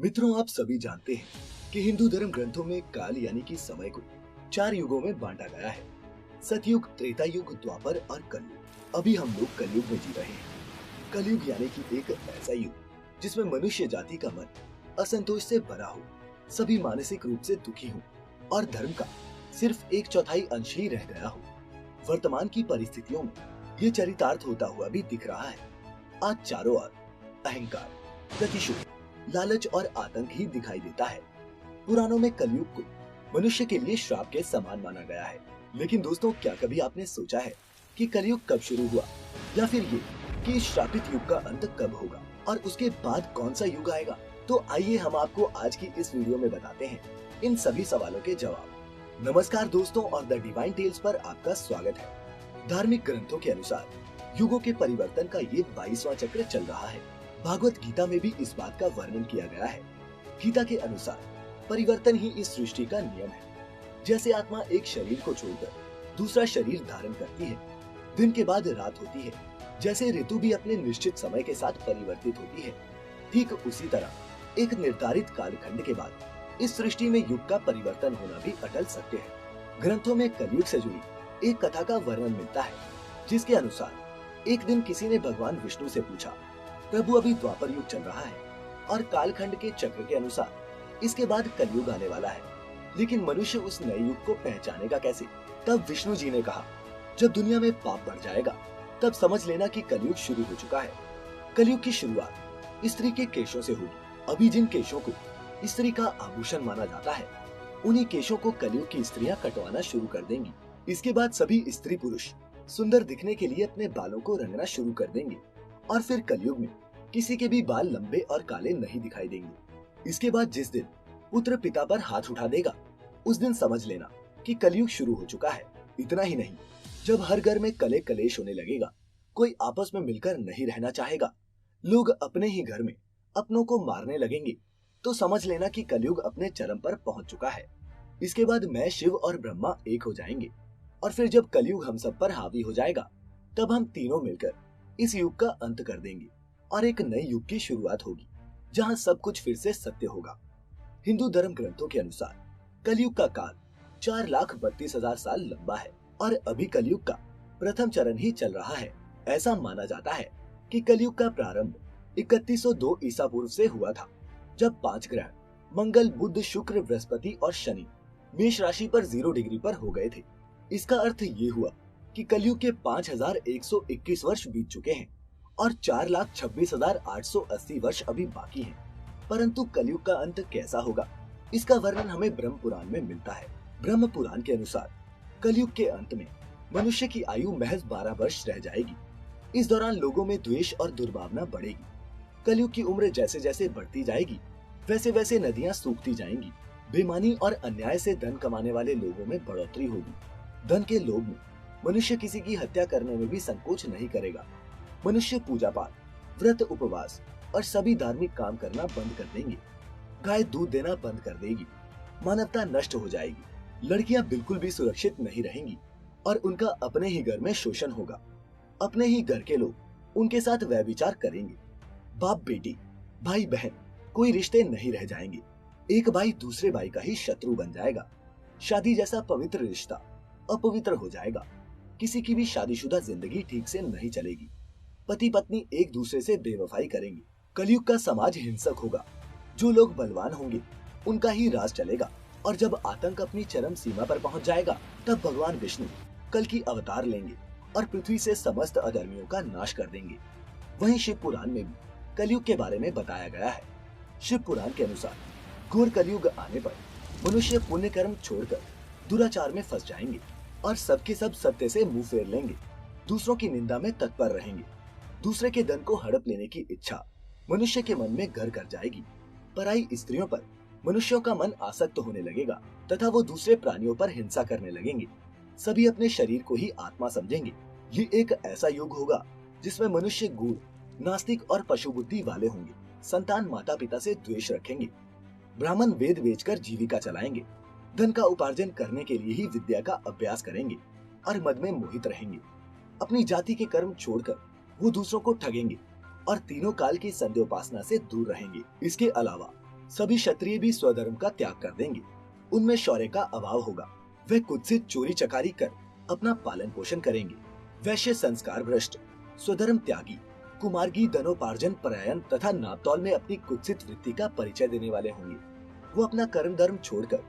मित्रों, आप सभी जानते हैं कि हिंदू धर्म ग्रंथों में काल यानी कि समय को 4 युगों में बांटा गया है। सतयुग, त्रेता युग, द्वापर और कलयुग। अभी हम लोग कलयुग में जी रहे हैं। कलयुग यानी कि एक ऐसा युग जिसमें मनुष्य जाति का मन असंतोष से भरा हो, सभी मानसिक रूप से दुखी हो और धर्म का सिर्फ 1/4 अंश ही रह गया हो। वर्तमान की परिस्थितियों में ये चरितार्थ होता हुआ भी दिख रहा है। आज चारों ओर अहंकार, प्रतिशोध, लालच और आतंक ही दिखाई देता है। पुराणों में कलयुग को मनुष्य के लिए श्राप के समान माना गया है। लेकिन दोस्तों, क्या कभी आपने सोचा है कि कलयुग कब शुरू हुआ, या फिर ये कि इस श्रापित युग का अंत कब होगा और उसके बाद कौन सा युग आएगा? तो आइए हम आपको आज की इस वीडियो में बताते हैं इन सभी सवालों के जवाब। नमस्कार दोस्तों, और द डिवाइन टेल्स पर आपका स्वागत है। धार्मिक ग्रंथों के अनुसार युगों के परिवर्तन का ये 22वां चक्र चल रहा है। भागवत गीता में भी इस बात का वर्णन किया गया है। गीता के अनुसार परिवर्तन ही इस सृष्टि का नियम है। जैसे आत्मा एक शरीर को छोड़कर दूसरा शरीर धारण करती है, दिन के बाद रात होती है, जैसे ऋतु भी अपने निश्चित समय के साथ परिवर्तित होती है, ठीक उसी तरह एक निर्धारित कालखंड के बाद इस सृष्टि में युग का परिवर्तन होना भी अटल सत्य है। ग्रंथों में कलयुग से जुड़ी एक कथा का वर्णन मिलता है, जिसके अनुसार एक दिन किसी ने भगवान विष्णु से पूछा, प्रभु, अभी द्वापर युग चल रहा है और कालखंड के चक्र के अनुसार इसके बाद कलयुग आने वाला है, लेकिन मनुष्य उस नए युग को पहचानेगा कैसे? तब विष्णु जी ने कहा, जब दुनिया में पाप बढ़ जाएगा तब समझ लेना कि कलयुग शुरू हो चुका है। कलयुग की शुरुआत स्त्री के केशों से होगी। अभी जिन केशों को स्त्री का आभूषण माना जाता है, उन्हीं केशों को कलयुग की स्त्रियां कटवाना शुरू कर देंगी। इसके बाद सभी स्त्री पुरुष सुंदर दिखने के लिए अपने बालों को रंगना शुरू कर देंगे और फिर कलयुग में किसी के भी बाल लंबे और काले नहीं दिखाई देंगे। इसके बाद जिस दिन पुत्र पिता पर हाथ उठा देगा, उस दिन समझ लेना कि कलयुग शुरू हो चुका है। इतना ही नहीं, जब हर घर में कले कलेश होने लगेगा, कोई आपस में मिलकर नहीं रहना चाहेगा, लोग अपने ही घर में अपनों को मारने लगेंगे, तो समझ लेना कि कलयुग अपने चरम पर पहुंच चुका है। इसके बाद मैं, शिव और ब्रह्मा एक हो जाएंगे और फिर जब कलयुग हम सब पर हावी हो जाएगा, तब हम तीनों मिलकर इस युग का अंत कर देंगे और एक नए युग की शुरुआत होगी, जहां सब कुछ फिर से सत्य होगा। हिंदू धर्म ग्रंथों के अनुसार कलयुग का काल 4,32,000 साल लंबा है और अभी कलयुग का प्रथम चरण ही चल रहा है। ऐसा माना जाता है कि कलयुग का प्रारंभ 3102 ईसा पूर्व से हुआ था, जब 5 ग्रह मंगल, बुध, शुक्र, बृहस्पति और शनि मेष राशि पर 0 डिग्री पर हो गए थे। इसका अर्थ ये हुआ कि कलयुग के 5,121 वर्ष बीत चुके हैं और 4,26,880 वर्ष अभी बाकी हैं। परंतु कलयुग का अंत कैसा होगा, इसका वर्णन हमें ब्रह्म पुराण में मिलता है। ब्रह्म पुराण के अनुसार कलयुग के अंत में मनुष्य की आयु महज 12 वर्ष रह जाएगी। इस दौरान लोगों में द्वेष और दुर्भावना बढ़ेगी। कलयुग की उम्र जैसे जैसे बढ़ती जाएगी, वैसे वैसे नदियां सूखती जाएंगी। बेईमानी और अन्याय से धन कमाने वाले लोगों में बढ़ोतरी होगी। धन के लोभ में मनुष्य किसी की हत्या करने में भी संकोच नहीं करेगा। मनुष्य पूजा पाठ, व्रत, उपवास और सभी धार्मिक काम करना बंद कर देंगे। गाय दूध देना बंद कर देगी। मानवता नष्ट हो जाएगी। लड़कियां बिल्कुल भी सुरक्षित नहीं रहेंगी और उनका अपने ही घर में शोषण होगा। अपने ही घर के लोग उनके साथ व्यभिचार करेंगे। बाप बेटी, भाई बहन, कोई रिश्ते नहीं रह जाएंगे। एक भाई दूसरे भाई का ही शत्रु बन जाएगा। शादी जैसा पवित्र रिश्ता अपवित्र हो जाएगा। किसी की भी शादीशुदा जिंदगी ठीक से नहीं चलेगी। पति पत्नी एक दूसरे से बेवफाई करेंगे। कलयुग का समाज हिंसक होगा। जो लोग बलवान होंगे उनका ही राज चलेगा और जब आतंक अपनी चरम सीमा पर पहुंच जाएगा, तब भगवान विष्णु कल की अवतार लेंगे और पृथ्वी से समस्त अधर्मियों का नाश कर देंगे। वहीं शिव पुराण में भी कलयुग के बारे में बताया गया है। शिव पुराण के अनुसार घोर कलयुग आने पर मनुष्य पुण्य कर्म छोड़कर दुराचार में फंस जाएंगे और सबके सब सत्य से मुंह फेर लेंगे। दूसरों की निंदा में तत्पर रहेंगे। दूसरे के धन को हड़प लेने की इच्छा मनुष्य के मन में घर कर जाएगी। पराई स्त्रियों पर मनुष्यों का मन आसक्त होने लगेगा तथा वो दूसरे प्राणियों पर हिंसा करने लगेंगे। सभी अपने शरीर को ही आत्मा समझेंगे। ये एक ऐसा युग होगा जिसमें मनुष्य गूढ़, नास्तिक और पशु बुद्धि वाले होंगे। संतान माता पिता से द्वेष रखेंगे। ब्राह्मण वेद बेचकर जीविका चलाएंगे। धन का उपार्जन करने के लिए ही विद्या का अभ्यास करेंगे और मद में मोहित रहेंगे। अपनी जाति के कर्म छोड़कर वो दूसरों को ठगेंगे और तीनों काल की संध्योपासना से दूर रहेंगे। इसके अलावा सभी क्षत्रिय भी स्वधर्म का त्याग कर देंगे। उनमें शौर्य का अभाव होगा। वे कुत्सित चोरी चकारी कर अपना पालन पोषण करेंगे। वैश्य संस्कार भ्रष्ट, स्वधर्म त्यागी, कुमार्गी धनोपार्जन परायण तथा नापतौल में अपनी कुत्सित वृत्ति का परिचय देने वाले होंगे। वो अपना कर्म धर्म छोड़कर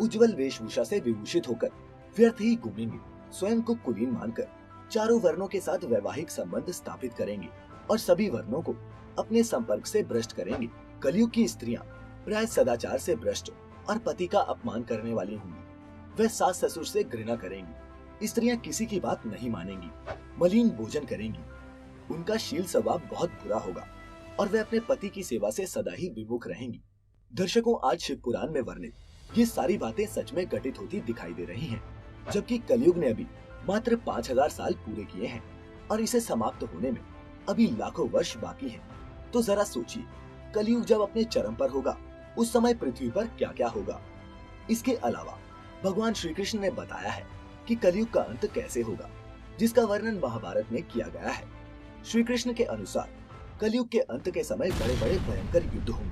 उज्जवल वेशभूषा से विभूषित होकर व्यर्थ ही घूमेंगे। स्वयं को कुलीन मानकर चारों वर्णों के साथ वैवाहिक संबंध स्थापित करेंगे और सभी वर्णों को अपने संपर्क से भ्रष्ट करेंगे। कलयुग की स्त्रियां प्राय सदाचार से भ्रष्ट और पति का अपमान करने वाली होंगी। वे सास ससुर से घृणा करेंगी। स्त्रियां किसी की बात नहीं मानेंगी, मलिन भोजन करेंगी। उनका शील स्वभाव बहुत बुरा होगा और वे अपने पति की सेवा से सदा ही विमुख रहेंगी। दर्शकों, आज शिव पुराण में वर्णित ये सारी बातें सच में घटित होती दिखाई दे रही हैं, जबकि कलयुग ने अभी मात्र 5000 साल पूरे किए हैं और इसे समाप्त होने में अभी लाखों वर्ष बाकी हैं। तो जरा सोचिए, कलयुग जब अपने चरम पर होगा उस समय पृथ्वी पर क्या क्या होगा। इसके अलावा भगवान श्री कृष्ण ने बताया है कि कलयुग का अंत कैसे होगा, जिसका वर्णन महाभारत में किया गया है। श्री कृष्ण के अनुसार कलयुग के अंत के समय बड़े बड़े भयंकर युद्ध होंगे,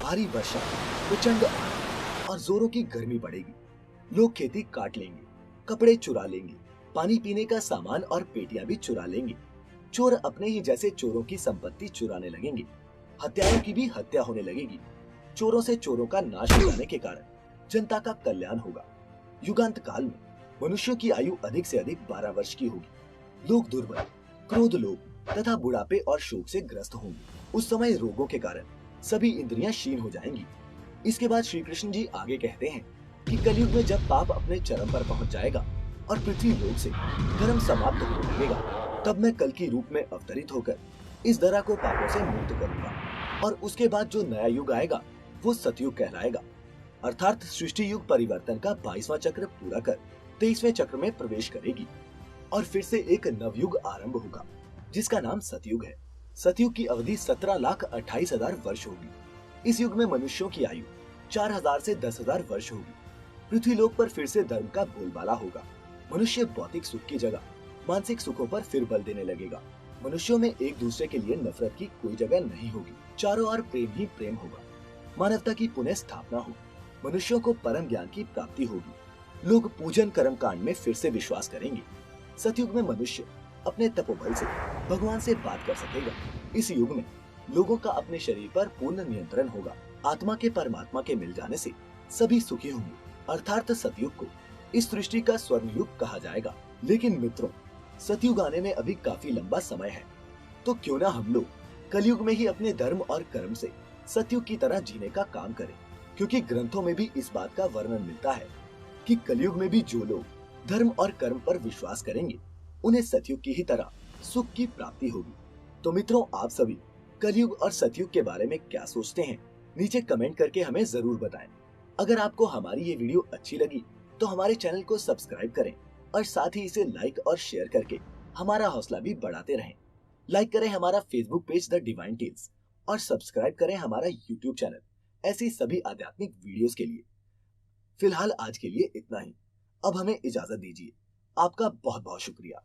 भारी वर्षा, प्रचंड आंधी और जोरों की गर्मी पड़ेगी। लोग खेती काट लेंगे, कपड़े चुरा लेंगे, पानी पीने का सामान और पेटियां भी चुरा लेंगे। चोर अपने ही जैसे चोरों की संपत्ति चुराने लगेंगे। हत्याओं की भी हत्या होने लगेगी। चोरों से चोरों का नाश हो जाने के कारण जनता का कल्याण होगा। युगांत काल में मनुष्यों की आयु अधिक से अधिक 12 वर्ष की होगी। लोग दुर्बल, क्रोध लोग तथा बुढ़ापे और शोक से ग्रस्त होंगे। उस समय रोगों के कारण सभी इंद्रियां क्षीण हो जाएंगी। इसके बाद श्री कृष्ण जी आगे कहते हैं कि कलयुग में जब पाप अपने चरम पर पहुंच जाएगा और पृथ्वी लोक से धर्म समाप्त होने लगेगा, तब मैं कल की रूप में अवतरित होकर इस धरा को पापों से मुक्त करूंगा और उसके बाद जो नया युग आएगा वो सतयुग कहलाएगा। अर्थात सृष्टि युग परिवर्तन का 22वां चक्र पूरा कर 23वें चक्र में प्रवेश करेगी और फिर से एक नवयुग आरंभ होगा, जिसका नाम सतयुग है। सतयुग की अवधि 17,28,000 वर्ष होगी। इस युग में मनुष्यों की आयु 4000 से 10,000 वर्ष होगी। पृथ्वी लोक पर फिर से धर्म का बोलबाला होगा। मनुष्य भौतिक सुख की जगह मानसिक सुखों पर फिर बल देने लगेगा। मनुष्यों में एक दूसरे के लिए नफरत की कोई जगह नहीं होगी। चारों ओर प्रेम ही प्रेम होगा। मानवता की पुनः स्थापना होगी। मनुष्यों को परम ज्ञान की प्राप्ति होगी। लोग पूजन कर्म कांड में फिर से विश्वास करेंगे। सतयुग में मनुष्य अपने तपोबल से भगवान से बात कर सकेगा। इस युग में लोगों का अपने शरीर पर पूर्ण नियंत्रण होगा। आत्मा के परमात्मा के मिल जाने से सभी सुखी होंगे। अर्थात सतयुग को इस सृष्टि का स्वर्ण युग कहा जाएगा। लेकिन मित्रों, सतयुग आने में अभी काफी लंबा समय है, तो क्यों ना हम लोग कलयुग में ही अपने धर्म और कर्म से सतयुग की तरह जीने का काम करें, क्योंकि ग्रंथों में भी इस बात का वर्णन मिलता है कि कलयुग में भी जो लोग धर्म और कर्म पर विश्वास करेंगे उन्हें सतयुग की ही तरह सुख की प्राप्ति होगी। तो मित्रों, आप सभी कलयुग और सतयुग के बारे में क्या सोचते हैं, नीचे कमेंट करके हमें जरूर बताएं। अगर आपको हमारी ये वीडियो अच्छी लगी तो हमारे चैनल को सब्सक्राइब करें और साथ ही इसे लाइक और शेयर करके हमारा हौसला भी बढ़ाते रहें। लाइक करें हमारा Facebook page the divine tales और सब्सक्राइब करें हमारा यूट्यूब चैनल ऐसी सभी आध्यात्मिक वीडियोस के लिए। फिलहाल आज के लिए इतना ही। अब हमें इजाजत दीजिए। आपका बहुत बहुत शुक्रिया।